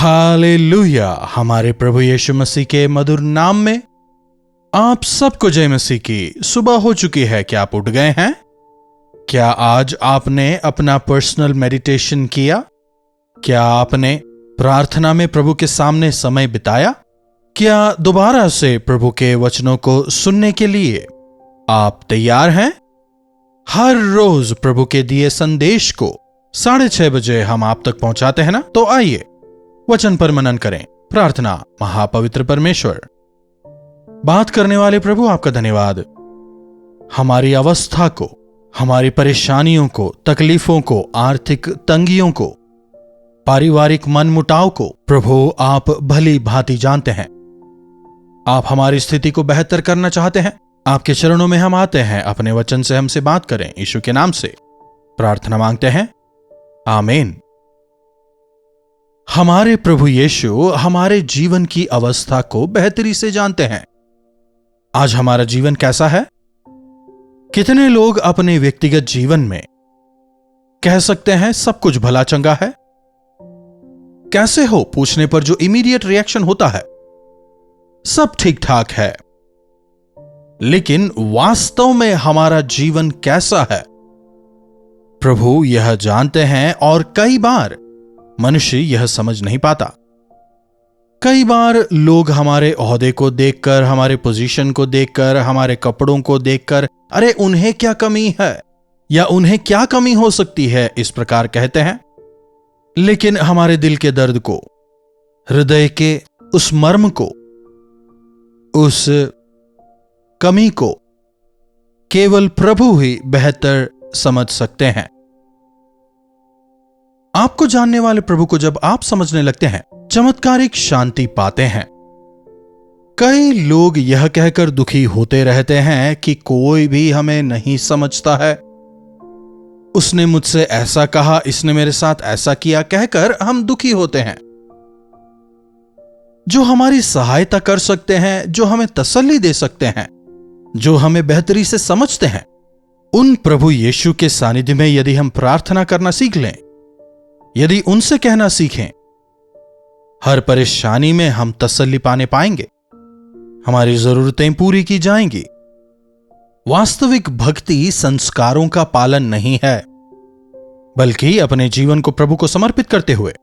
Hallelujah. हमारे प्रभु यीशु मसीह के मधुर नाम में आप सबको जय मसीह की। सुबह हो चुकी है, क्या आप उठ गए हैं? क्या आज आपने अपना पर्सनल मेडिटेशन किया? क्या आपने प्रार्थना में प्रभु के सामने समय बिताया? क्या दोबारा से प्रभु के वचनों को सुनने के लिए आप तैयार हैं? हर रोज प्रभु के दिए संदेश को 6:30 बजे हम आप तक पहुंचाते हैं ना। तो आइए वचन पर मनन करें। प्रार्थना। महापवित्र परमेश्वर, बात करने वाले प्रभु, आपका धन्यवाद। हमारी अवस्था को, हमारी परेशानियों को, तकलीफों को, आर्थिक तंगियों को, पारिवारिक मनमुटाव को प्रभु आप भली भांति जानते हैं। आप हमारी स्थिति को बेहतर करना चाहते हैं। आपके चरणों में हम आते हैं, अपने वचन से हमसे बात करें। यीशु के नाम से प्रार्थना मांगते हैं, आमीन। हमारे प्रभु यीशु हमारे जीवन की अवस्था को बेहतरी से जानते हैं। आज हमारा जीवन कैसा है? कितने लोग अपने व्यक्तिगत जीवन में कह सकते हैं सब कुछ भला चंगा है? कैसे हो पूछने पर जो इमीडिएट रिएक्शन होता है, सब ठीक ठाक है। लेकिन वास्तव में हमारा जीवन कैसा है, प्रभु यह जानते हैं। और कई बार मनुष्य यह समझ नहीं पाता। कई बार लोग हमारे ओहदे को देखकर, हमारे पोजीशन को देखकर, हमारे कपड़ों को देखकर, अरे उन्हें क्या कमी है या उन्हें क्या कमी हो सकती है, इस प्रकार कहते हैं। लेकिन हमारे दिल के दर्द को, हृदय के उस मर्म को, उस कमी को केवल प्रभु ही बेहतर समझ सकते हैं। आपको जानने वाले प्रभु को जब आप समझने लगते हैं, चमत्कारिक शांति पाते हैं। कई लोग यह कहकर दुखी होते रहते हैं कि कोई भी हमें नहीं समझता है, उसने मुझसे ऐसा कहा, इसने मेरे साथ ऐसा किया, कहकर हम दुखी होते हैं। जो हमारी सहायता कर सकते हैं, जो हमें तसल्ली दे सकते हैं, जो हमें बेहतरी से समझते हैं, उन प्रभु यीशु के सानिध्य में यदि हम प्रार्थना करना सीख लें, यदि उनसे कहना सीखें, हर परेशानी में हम तसल्ली पाने पाएंगे, हमारी जरूरतें पूरी की जाएंगी। वास्तविक भक्ति संस्कारों का पालन नहीं है, बल्कि अपने जीवन को प्रभु को समर्पित करते हुए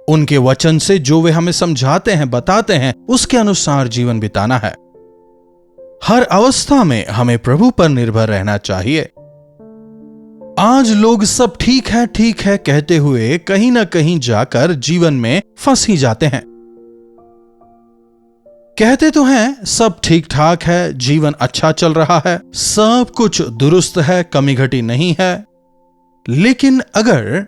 उनके वचन से जो वे हमें समझाते हैं, बताते हैं, उसके अनुसार जीवन बिताना है। हर अवस्था में हमें प्रभु पर निर्भर रहना चाहिए। आज लोग सब ठीक है कहते हुए कहीं ना कहीं जाकर जीवन में फंस ही जाते हैं। कहते तो हैं सब ठीक ठाक है, जीवन अच्छा चल रहा है, सब कुछ दुरुस्त है, कमी घटी नहीं है। लेकिन अगर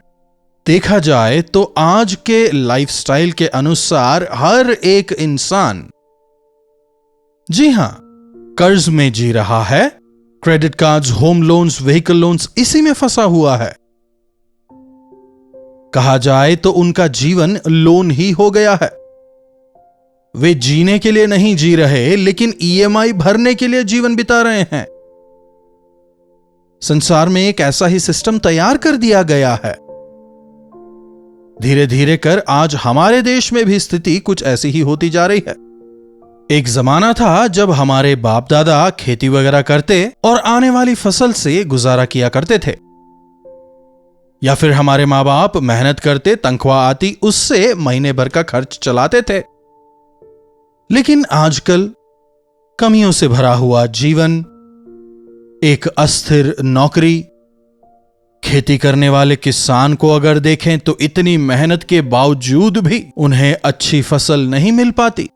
देखा जाए तो आज के लाइफस्टाइल के अनुसार हर एक इंसान, जी हां, कर्ज में जी रहा है। Credit cards, home loans, vehicle loans, इसी में फंसा हुआ है। कहा जाए तो उनका जीवन लोन ही हो गया है। वे जीने के लिए नहीं जी रहे, लेकिन ईएमआई भरने के लिए जीवन बिता रहे हैं। संसार में एक ऐसा ही सिस्टम तैयार कर दिया गया है। धीरे धीरे कर आज हमारे देश में भी स्थिति कुछ ऐसी ही होती जा रही है। एक जमाना था जब हमारे बाप दादा खेती वगैरह करते और आने वाली फसल से गुजारा किया करते थे, या फिर हमारे माँ बाप मेहनत करते, तनख्वाह आती, उससे महीने भर का खर्च चलाते थे। लेकिन आजकल कमियों से भरा हुआ जीवन, एक अस्थिर नौकरी, खेती करने वाले किसान को अगर देखें तो इतनी मेहनत के बावजूद भी उन्हें अच्छी फसल नहीं मिल पाती।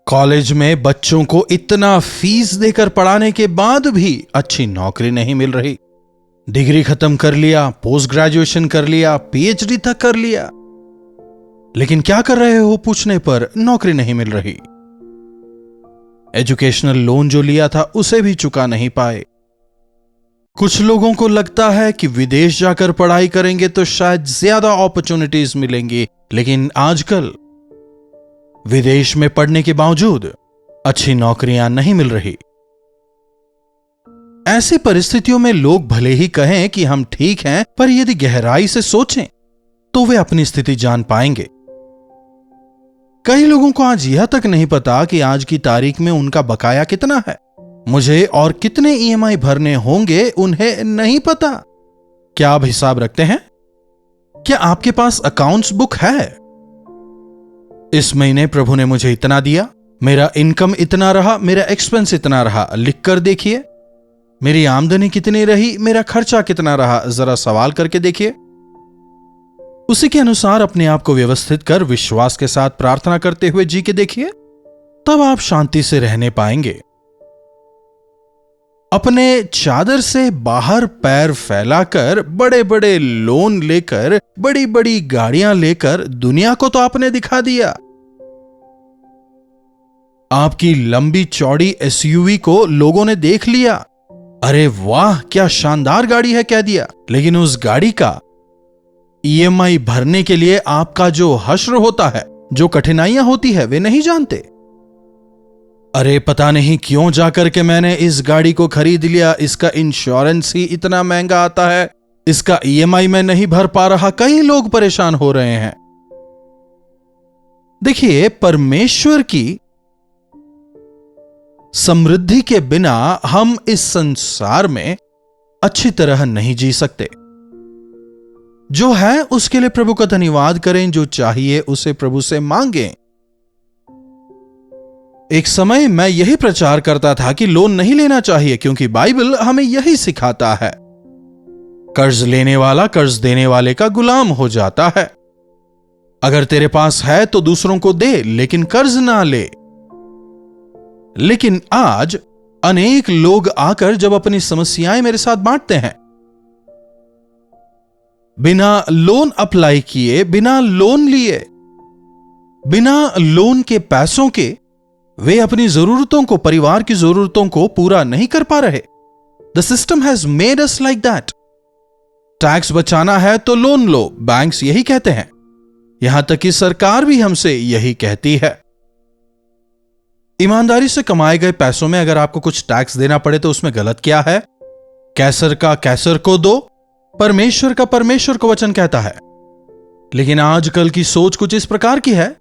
कॉलेज में बच्चों को इतना फीस देकर पढ़ाने के बाद भी अच्छी नौकरी नहीं मिल रही। डिग्री खत्म कर लिया, पोस्ट ग्रेजुएशन कर लिया, पीएचडी तक कर लिया, लेकिन क्या कर रहे हो पूछने पर नौकरी नहीं मिल रही। एजुकेशनल लोन जो लिया था उसे भी चुका नहीं पाए। कुछ लोगों को लगता है कि विदेश जाकर पढ़ाई करेंगे तो शायद ज्यादा अपॉर्चुनिटीज मिलेंगी, लेकिन आजकल विदेश में पढ़ने के बावजूद अच्छी नौकरियां नहीं मिल रही। ऐसी परिस्थितियों में लोग भले ही कहें कि हम ठीक हैं, पर यदि गहराई से सोचें तो वे अपनी स्थिति जान पाएंगे कई लोगों को आज यह तक नहीं पता कि आज की तारीख में उनका बकाया कितना है। मुझे और कितने ईएमआई भरने होंगे उन्हें नहीं पता। क्या आप हिसाब रखते हैं? क्या आपके पास अकाउंट्स बुक है? इस महीने प्रभु ने मुझे इतना दिया, मेरा इनकम इतना रहा, मेरा एक्सपेंस इतना रहा, लिख कर देखिए। मेरी आमदनी कितनी रही, मेरा खर्चा कितना रहा, जरा सवाल करके देखिए। उसी के अनुसार अपने आप को व्यवस्थित कर विश्वास के साथ प्रार्थना करते हुए जी के देखिए, तब आप शांति से रहने पाएंगे। अपने चादर से बाहर पैर फैलाकर, बड़े बड़े लोन लेकर, बड़ी बड़ी गाड़ियां लेकर दुनिया को तो आपने दिखा दिया। आपकी लंबी चौड़ी एसयूवी को लोगों ने देख लिया, अरे वाह क्या शानदार गाड़ी है कह दिया, लेकिन उस गाड़ी का ईएमआई भरने के लिए आपका जो हश्र होता है, जो कठिनाइयां होती है, वे नहीं जानते। अरे पता नहीं क्यों जाकर के मैंने इस गाड़ी को खरीद लिया, इसका इंश्योरेंस ही इतना महंगा आता है, इसका ईएमआई मैं नहीं भर पा रहा। कई लोग परेशान हो रहे हैं। देखिए, परमेश्वर की समृद्धि के बिना हम इस संसार में अच्छी तरह नहीं जी सकते। जो है उसके लिए प्रभु का धन्यवाद करें, जो चाहिए उसे प्रभु से मांगें। एक समय मैं यही प्रचार करता था कि लोन नहीं लेना चाहिए, क्योंकि बाइबल हमें यही सिखाता है, कर्ज लेने वाला कर्ज देने वाले का गुलाम हो जाता है। अगर तेरे पास है तो दूसरों को दे, लेकिन कर्ज ना ले। लेकिन आज अनेक लोग आकर जब अपनी समस्याएं मेरे साथ बांटते हैं, बिना लोन अप्लाई किए, बिना लोन लिए, बिना लोन के पैसों के वे अपनी जरूरतों को, परिवार की जरूरतों को पूरा नहीं कर पा रहे। The system has made us like that. Tax बचाना है तो लोन लो, बैंक्स यही कहते हैं, यहां तक कि सरकार भी हमसे यही कहती है। ईमानदारी से कमाए गए पैसों में अगर आपको कुछ टैक्स देना पड़े तो उसमें गलत क्या है? कैसर का कैसर को दो, परमेश्वर का परमेश्वर को वचन कहता है। लेकिन आजकल की सोच कुछ इस प्रकार की है,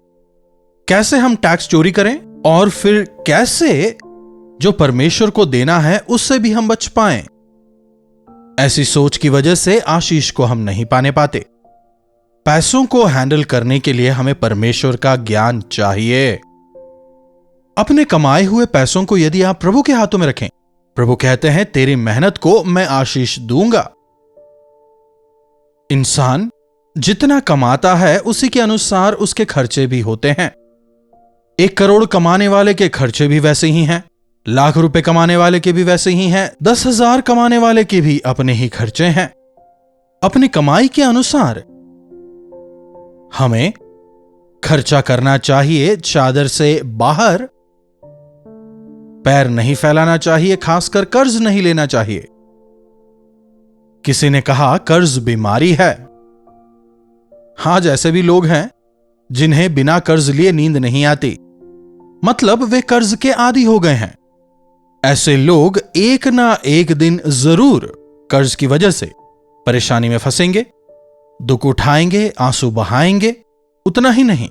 कैसे हम टैक्स चोरी करें और फिर कैसे जो परमेश्वर को देना है उससे भी हम बच पाएं। ऐसी सोच की वजह से आशीष को हम नहीं पाने पाते। पैसों को हैंडल करने के लिए हमें परमेश्वर का ज्ञान चाहिए। अपने कमाए हुए पैसों को यदि आप प्रभु के हाथों में रखें, प्रभु कहते हैं तेरी मेहनत को मैं आशीष दूंगा। इंसान जितना कमाता है उसी के अनुसार उसके खर्चे भी होते हैं। 1 करोड़ कमाने वाले के खर्चे भी वैसे ही हैं, लाख रुपए कमाने वाले के भी वैसे ही हैं, 10,000 कमाने वाले के भी अपने ही खर्चे हैं। अपनी कमाई के अनुसार हमें खर्चा करना चाहिए। चादर से बाहर पैर नहीं फैलाना चाहिए, खासकर कर्ज नहीं लेना चाहिए। किसी ने कहा कर्ज बीमारी है। आज ऐसे भी लोग हैं जिन्हें बिना कर्ज लिए नींद नहीं आती, मतलब वे कर्ज के आदी हो गए हैं। ऐसे लोग एक ना एक दिन जरूर कर्ज की वजह से परेशानी में फंसेंगे, दुख उठाएंगे, आंसू बहाएंगे। उतना ही नहीं,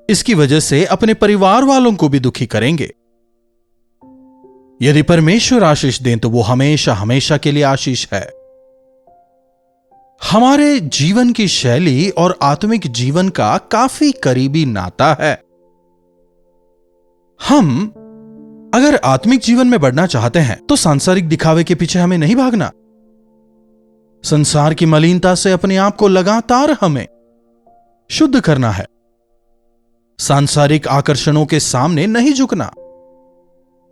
इसकी वजह से अपने परिवार वालों को भी दुखी करेंगे। यदि परमेश्वर आशीष दें तो वो हमेशा हमेशा के लिए आशीष है। हमारे जीवन की शैली और आत्मिक जीवन का काफी करीबी नाता है। हम अगर आत्मिक जीवन में बढ़ना चाहते हैं तो सांसारिक दिखावे के पीछे हमें नहीं भागना। संसार की मलिनता से अपने आप को लगातार हमें शुद्ध करना है। सांसारिक आकर्षणों के सामने नहीं झुकना।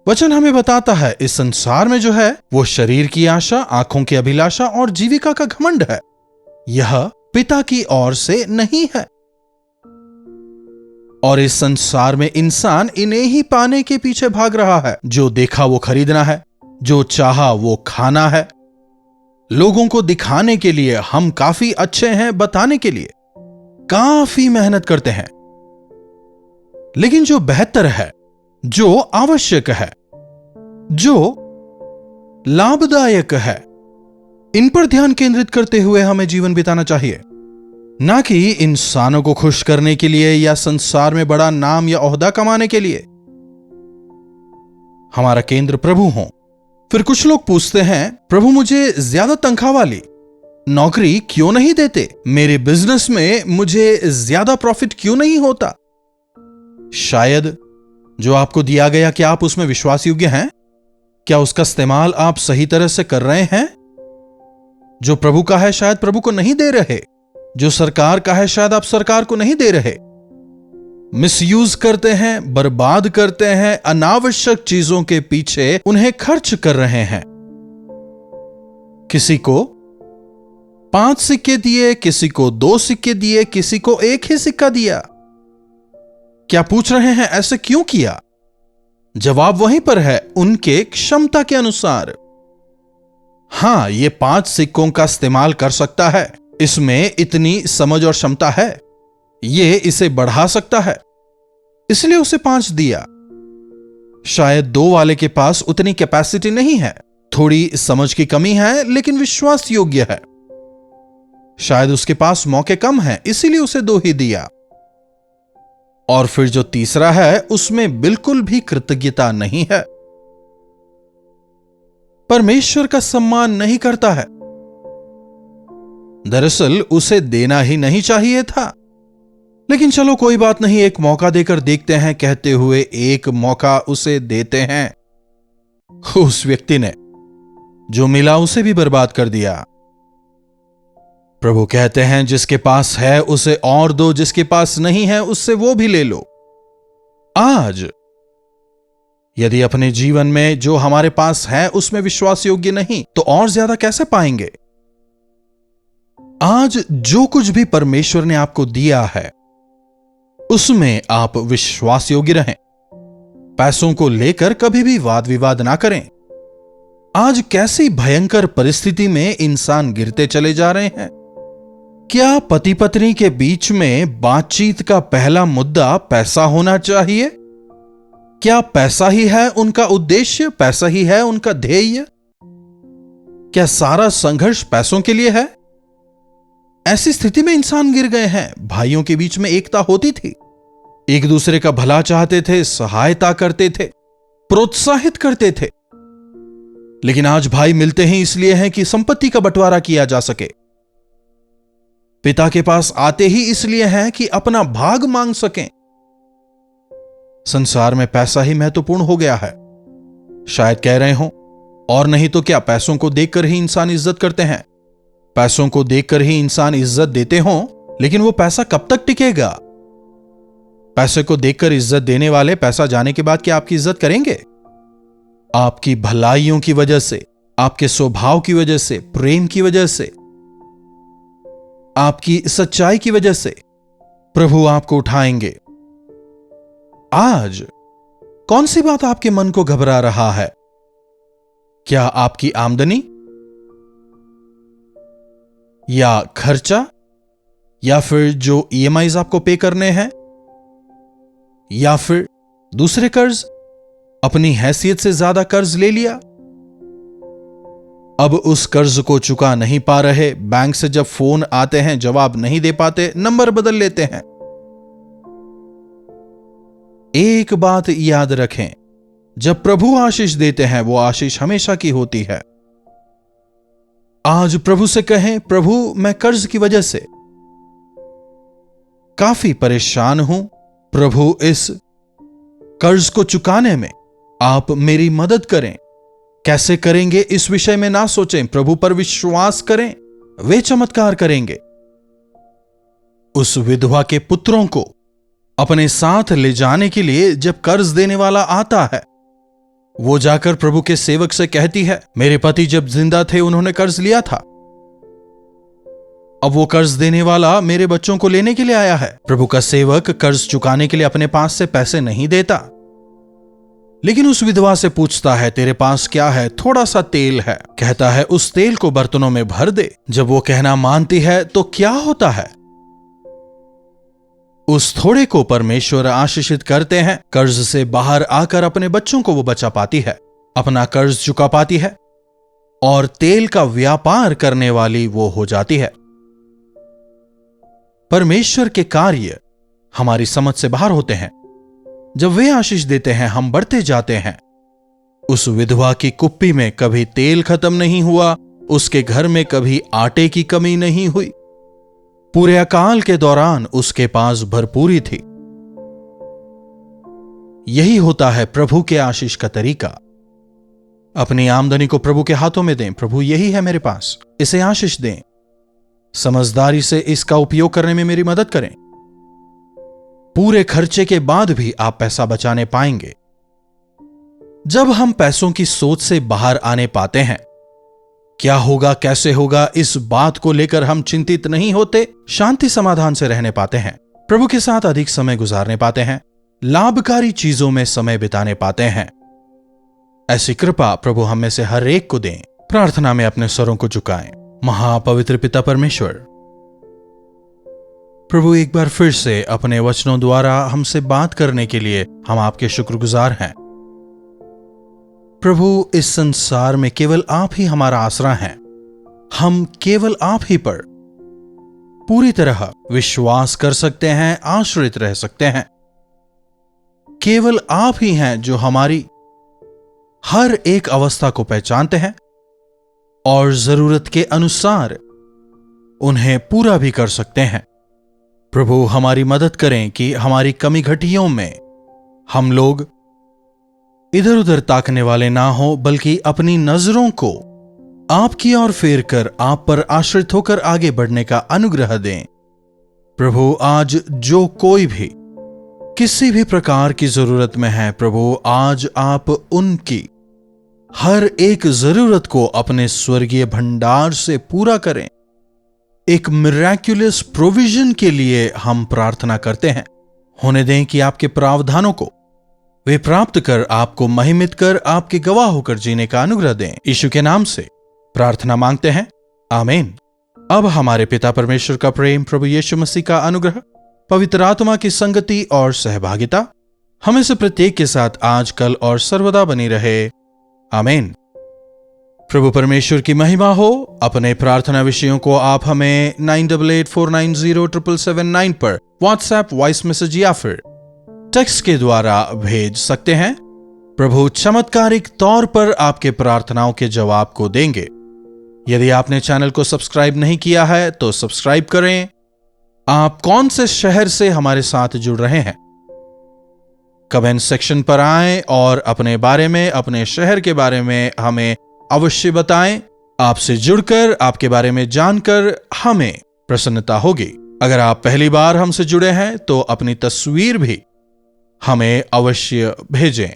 वचन हमें बताता है इस संसार में जो है वो शरीर की आशा, आंखों की अभिलाषा और जीविका का घमंड है। यह पिता की ओर से नहीं है। और इस संसार में इंसान इन्हें ही पाने के पीछे भाग रहा है। जो देखा वो खरीदना है, जो चाहा वो खाना है। लोगों को दिखाने के लिए, हम काफी अच्छे हैं बताने के लिए काफी मेहनत करते हैं। लेकिन जो बेहतर है, जो आवश्यक है, जो लाभदायक है, इन पर ध्यान केंद्रित करते हुए हमें जीवन बिताना चाहिए। ना कि इंसानों को खुश करने के लिए या संसार में बड़ा नाम या ओहदा कमाने के लिए। हमारा केंद्र प्रभु हो। फिर कुछ लोग पूछते हैं, प्रभु मुझे ज्यादा तनख्वाह वाली नौकरी क्यों नहीं देते? मेरे बिजनेस में मुझे ज्यादा प्रॉफिट क्यों नहीं होता? शायद जो आपको दिया गया, क्या आप उसमें विश्वास योग्य हैं? क्या उसका इस्तेमाल आप सही तरह से कर रहे हैं? जो प्रभु का है शायद प्रभु को नहीं दे रहे। जो सरकार का है शायद आप सरकार को नहीं दे रहे। मिसयूज करते हैं, बर्बाद करते हैं, अनावश्यक चीजों के पीछे उन्हें खर्च कर रहे हैं। किसी को 5 सिक्के दिए, किसी को 2 सिक्के दिए, किसी को 1 ही सिक्का दिया। क्या पूछ रहे हैं ऐसे क्यों किया? जवाब वहीं पर है, उनके क्षमता के अनुसार। हां, ये 5 सिक्कों का इस्तेमाल कर सकता है, इसमें इतनी समझ और क्षमता है, ये इसे बढ़ा सकता है, इसलिए उसे 5 दिया। शायद 2 वाले के पास उतनी कैपेसिटी नहीं है, थोड़ी समझ की कमी है, लेकिन विश्वास योग्य है। शायद उसके पास मौके कम हैं, इसीलिए उसे 2 ही दिया। और फिर जो तीसरा है, उसमें बिल्कुल भी कृतज्ञता नहीं है, परमेश्वर का सम्मान नहीं करता है। दरअसल उसे देना ही नहीं चाहिए था, लेकिन चलो कोई बात नहीं, एक मौका देकर देखते हैं, कहते हुए एक मौका उसे देते हैं। उस व्यक्ति ने जो मिला उसे भी बर्बाद कर दिया। प्रभु कहते हैं, जिसके पास है उसे और दो, जिसके पास नहीं है उससे वो भी ले लो। आज यदि अपने जीवन में जो हमारे पास है उसमें विश्वास योग्य नहीं, तो और ज्यादा कैसे पाएंगे? आज जो कुछ भी परमेश्वर ने आपको दिया है उसमें आप विश्वास योग्य रहें। पैसों को लेकर कभी भी वाद विवाद ना करें। आज कैसी भयंकर परिस्थिति में इंसान गिरते चले जा रहे हैं। क्या पति पत्नी के बीच में बातचीत का पहला मुद्दा पैसा होना चाहिए? क्या पैसा ही है उनका उद्देश्य, पैसा ही है उनका ध्येय? क्या सारा संघर्ष पैसों के लिए है? ऐसी स्थिति में इंसान गिर गए हैं। भाइयों के बीच में एकता होती थी, एक दूसरे का भला चाहते थे, सहायता करते थे, प्रोत्साहित करते थे, लेकिन आज भाई मिलते हैं इसलिए हैं कि संपत्ति का बंटवारा किया जा सके। पिता के पास आते ही इसलिए हैं कि अपना भाग मांग सकें। संसार में पैसा ही महत्वपूर्ण हो गया है, शायद कह रहे हो, और नहीं तो क्या पैसों को देखकर ही इंसान इज्जत करते हैं, पैसों को देखकर ही इंसान इज्जत देते हो, लेकिन वो पैसा कब तक टिकेगा? पैसे को देखकर इज्जत देने वाले पैसा जाने के बाद क्या आपकी इज्जत करेंगे? आपकी भलाइयों की वजह से, आपके स्वभाव की वजह से, प्रेम की वजह से, आपकी सच्चाई की वजह से प्रभु आपको उठाएंगे। आज कौन सी बात आपके मन को घबरा रहा है? क्या आपकी आमदनी, या खर्चा, या फिर जो ईएमआईज आपको पे करने हैं, या फिर दूसरे कर्ज? अपनी हैसियत से ज्यादा कर्ज ले लिया, अब उस कर्ज को चुका नहीं पा रहे, बैंक से जब फोन आते हैं जवाब नहीं दे पाते, नंबर बदल लेते हैं। एक बात याद रखें, जब प्रभु आशीष देते हैं वो आशीष हमेशा की होती है। आज प्रभु से कहें, प्रभु मैं कर्ज की वजह से काफी परेशान हूं, प्रभु इस कर्ज को चुकाने में आप मेरी मदद करें। कैसे करेंगे इस विषय में ना सोचें, प्रभु पर विश्वास करें, वे चमत्कार करेंगे। उस विधवा के पुत्रों को अपने साथ ले जाने के लिए जब कर्ज देने वाला आता है, वो जाकर प्रभु के सेवक से कहती है, मेरे पति जब जिंदा थे उन्होंने कर्ज लिया था, अब वो कर्ज देने वाला मेरे बच्चों को लेने के लिए आया है। प्रभु का सेवक कर्ज चुकाने के लिए अपने पास से पैसे नहीं देता, लेकिन उस विधवा से पूछता है, तेरे पास क्या है? थोड़ा सा तेल है। कहता है, उस तेल को बर्तनों में भर दे। जब वो कहना मानती है तो क्या होता है? उस थोड़े को परमेश्वर आशीषित करते हैं। कर्ज से बाहर आकर अपने बच्चों को वो बचा पाती है, अपना कर्ज चुका पाती है, और तेल का व्यापार करने वाली वो हो जाती है। परमेश्वर के कार्य हमारी समझ से बाहर होते हैं। जब वे आशीष देते हैं, हम बढ़ते जाते हैं। उस विधवा की कुप्पी में कभी तेल खत्म नहीं हुआ, उसके घर में कभी आटे की कमी नहीं हुई। पूरे अकाल के दौरान उसके पास भरपूरी थी। यही होता है प्रभु के आशीष का तरीका। अपनी आमदनी को प्रभु के हाथों में दें। प्रभु, यही है मेरे पास, इसे आशीष दें। समझदारी से इसका उपयोग करने में मेरी मदद करें। पूरे खर्चे के बाद भी आप पैसा बचाने पाएंगे। जब हम पैसों की सोच से बाहर आने पाते हैं, क्या होगा कैसे होगा इस बात को लेकर हम चिंतित नहीं होते, शांति समाधान से रहने पाते हैं, प्रभु के साथ अधिक समय गुजारने पाते हैं, लाभकारी चीजों में समय बिताने पाते हैं। ऐसी कृपा प्रभु हम में से हर एक को दें। प्रार्थना में अपने स्वरों को झुकाएं। महापवित्र पिता परमेश्वर, प्रभु, एक बार फिर से अपने वचनों द्वारा हमसे बात करने के लिए हम आपके शुक्रगुजार हैं। प्रभु, इस संसार में केवल आप ही हमारा आसरा हैं। हम केवल आप ही पर पूरी तरह विश्वास कर सकते हैं, आश्रित रह सकते हैं। केवल आप ही हैं जो हमारी हर एक अवस्था को पहचानते हैं और जरूरत के अनुसार उन्हें पूरा भी कर सकते हैं। प्रभु, हमारी मदद करें कि हमारी कमी घटियों में हम लोग इधर उधर ताकने वाले ना हो, बल्कि अपनी नजरों को आपकी ओर फेर कर आप पर आश्रित होकर आगे बढ़ने का अनुग्रह दें। प्रभु, आज जो कोई भी किसी भी प्रकार की जरूरत में है, प्रभु, आज आप उनकी हर एक जरूरत को अपने स्वर्गीय भंडार से पूरा करें। एक मिरेक्युलस प्रोविजन के लिए हम प्रार्थना करते हैं। होने दें कि आपके प्रावधानों को वे प्राप्त कर आपको महिमित कर आपके गवाह होकर जीने का अनुग्रह दें। यीशु के नाम से प्रार्थना मांगते हैं, आमीन। अब हमारे पिता परमेश्वर का प्रेम, प्रभु यीशु मसीह का अनुग्रह, पवित्र आत्मा की संगति और सहभागिता हमें से प्रत्येक के साथ आज, कल और सर्वदा बनी रहे, आमीन। प्रभु परमेश्वर की महिमा हो। अपने प्रार्थना विषयों को आप हमें 9884907779 पर व्हाट्सएप वॉइस मैसेज या फिर टेक्स्ट के द्वारा भेज सकते हैं। प्रभु चमत्कारिक तौर पर आपके प्रार्थनाओं के जवाब को देंगे। यदि आपने चैनल को सब्सक्राइब नहीं किया है तो सब्सक्राइब करें। आप कौन से शहर से हमारे साथ जुड़ रहे हैं, कमेंट सेक्शन पर आएं और अपने बारे में, अपने शहर के बारे में हमें अवश्य बताएं। आपसे जुड़कर, आपके बारे में जानकर हमें प्रसन्नता होगी। अगर आप पहली बार हमसे जुड़े हैं तो अपनी तस्वीर भी हमें अवश्य भेजें।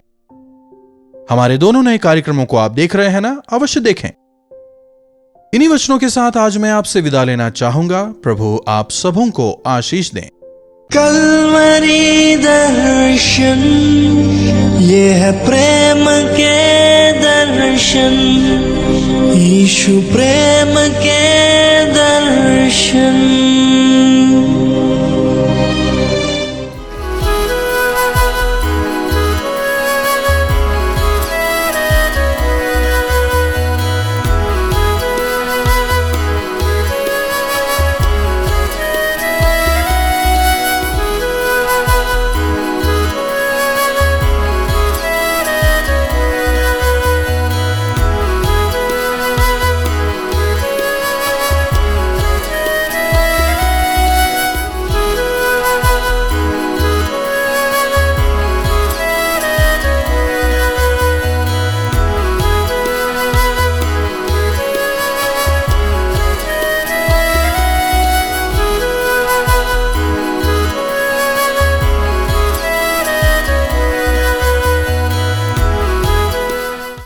हमारे दोनों नए कार्यक्रमों को आप देख रहे हैं ना, अवश्य देखें। इन्हीं वचनों के साथ आज मैं आपसे विदा लेना चाहूंगा। प्रभु आप सबों को आशीष दें। कल्वरी दर्शन, ये है प्रेम के दर्शन, यीशु प्रेम के दर्शन।